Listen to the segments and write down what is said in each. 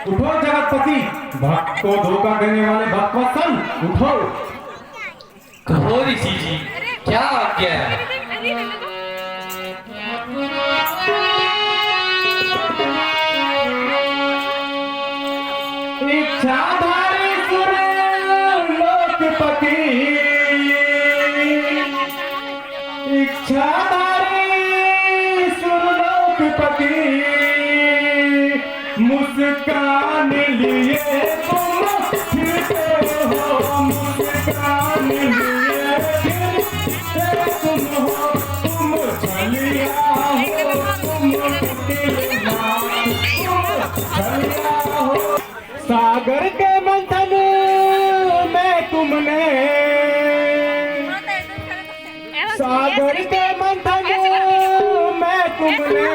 उठो जगतपति, भक्त को धोखा देने वाले भक्तवत्सल, उठो। कहो ऋषि जी, क्या आज्ञा है? इच्छाधारी सुर लोकपति, इच्छाधारी सुर लोकपति, मुस्कान लिए तुम फिरते हो, मुस्कान लिए फिरते तुम हो, तुम छलिया हो, तुम कुटिल नाथ, तुम छलिया हो। सागर के मंथन में तुमने, सागर के मंथन में तुमने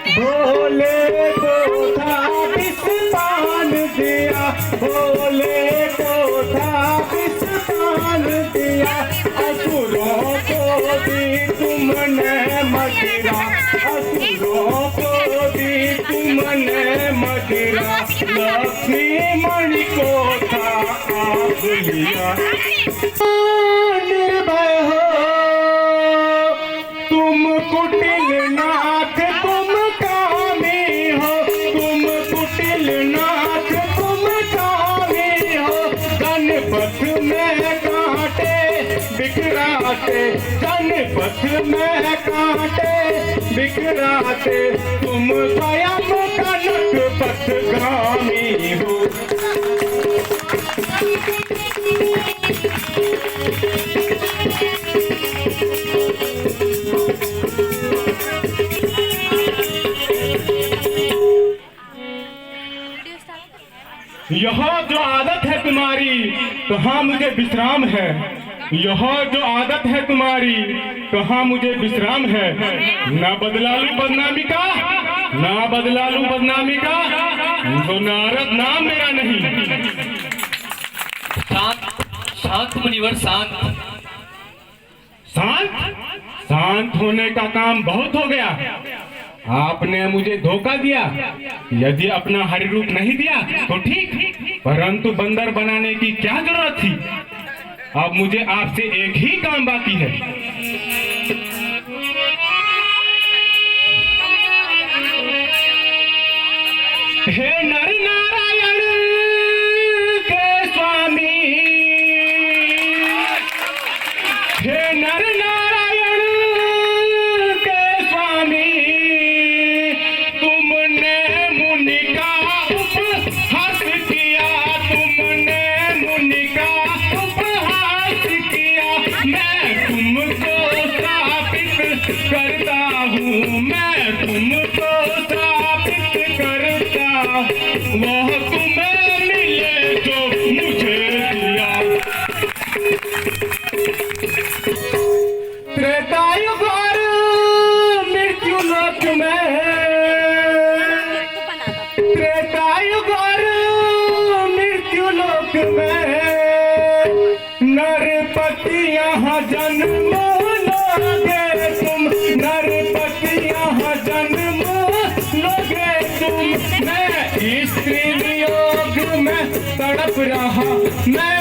भोले को था विष पान दिया, भोले को था विष पान दिया। असुरों को भी तुमने मदिरा, असुरों को भी तुमने मदिरा, लक्ष्मी मणि को था आप लिया। निर्भय हो तुम कुटिल नाथ, तुम कामी हो, तुम कुटिल नाथ, तुम कामी हो। गणपथ में कांटे बिखराते, गणपथ में कांटे बिखराते, तुम स्वयं कनक पथगामी हो। यह जो आदत है तुम्हारी, कहाँ मुझे विश्राम है, यह जो आदत है तुम्हारी, कहाँ मुझे विश्राम है। ना बदला लूं बदनामी का, ना बदला लूं बदनामी का, तो नारद नाम मेरा नहीं। शांत शांत मुनिवर, शांत। शांत शांत होने का काम बहुत हो गया। आपने मुझे धोखा दिया, यदि अपना हरि रूप नहीं दिया तो ठीक, परंतु बंदर बनाने की क्या जरूरत थी। अब मुझे आपसे एक ही काम बाकी है। हे नर नारायण के स्वामी, हे नर नारायण के स्वामी, तुमने मुनि का उपहास किया, तुमने मुनि का उपहास किया। मैं तुमको श्रापित करता हूँ, मैं तुमको श्रापित करता, वह तुम्हें मिले जो मुझे दिया। त्रेतायुग और मृत्यु लोक में, त्रेतायुग और मृत्यु लोक में, नरपति यहाँ जन्म लोगे तुम, नरपति यहाँ जन्म लोगे तुम। मैं स्त्री वियोग में तड़प रहा, मैं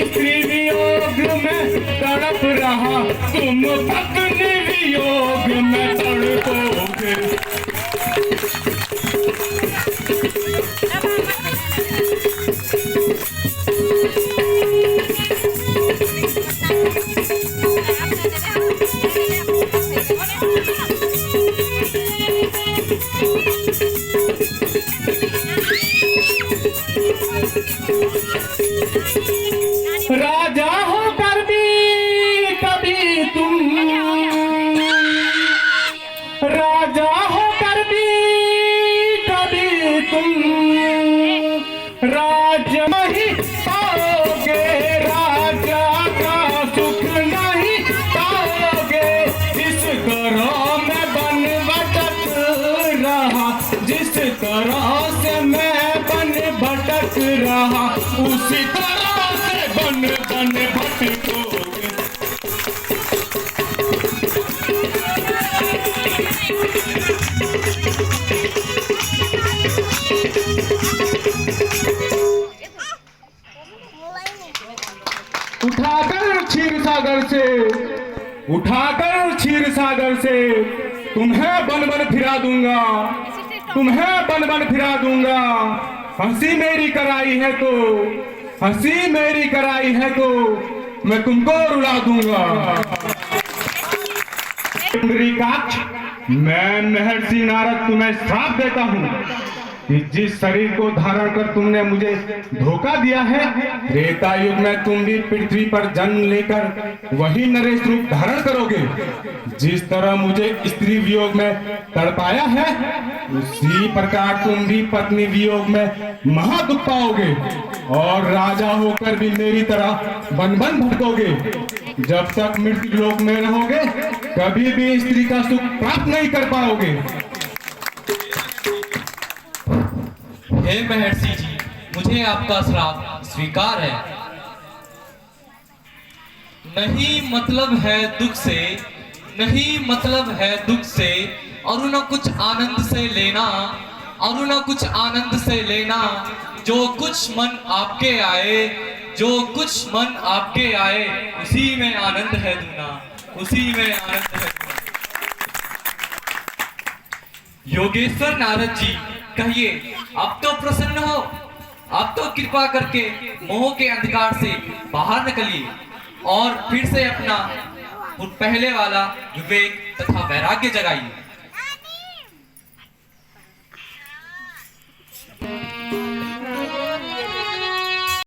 स्त्री वियोग में तड़प रहा, तुम पत्नी वियोग में तड़पोगे। राजा होकर भी कभी तुम, राजा होकर भी कभी तुम, राज नहीं पाओगे, राजा का सुख नहीं पाओगे। जिस तरह मैं बन भटक रहा, जिस तरह से मैं बन भटक रहा, उसी तरह से बन बन भटकोगे। उठाकर क्षीर सागर से तुम्हें बन बन फिरा दूंगा, तुम्हें बन बन फिरा दूंगा। हंसी मेरी कराई है तो, हंसी मेरी कराई है तो मैं तुमको रुला दूंगा। पुंडरीकाक्ष, मैं महर्षि नारद तुम्हें श्राप देता हूँ कि जिस शरीर को धारण कर तुमने मुझे धोखा दिया है, त्रेता युग में तुम भी पृथ्वी पर जन्म लेकर वही नरेश रूप धारण करोगे। जिस तरह मुझे स्त्री वियोग में तड़पाया है, उसी प्रकार तुम भी पत्नी वियोग में महादुख पाओगे और राजा होकर भी मेरी तरह बन बन भटकोगे। जब तक मृत्यु लोक में रहोगे, कभी भी स्त्री का सुख प्राप्त नहीं कर पाओगे। हे महर्षि जी, मुझे आपका श्राप स्वीकार है। नहीं मतलब है दुख से, नहीं मतलब है दुख से, और न कुछ आनंद से लेना, और न कुछ आनंद से लेना। जो कुछ मन आपके आए, जो कुछ मन आपके आए, उसी में आनंद है दूना, उसी में आनंद है दूना। योगेश्वर नारद जी, कहिए अब तो प्रसन्न हो, अब तो कृपा करके मोह के अंधकार से बाहर निकलिए और फिर से अपना पहले वाला विवेक तथा वैराग्य जगाइए।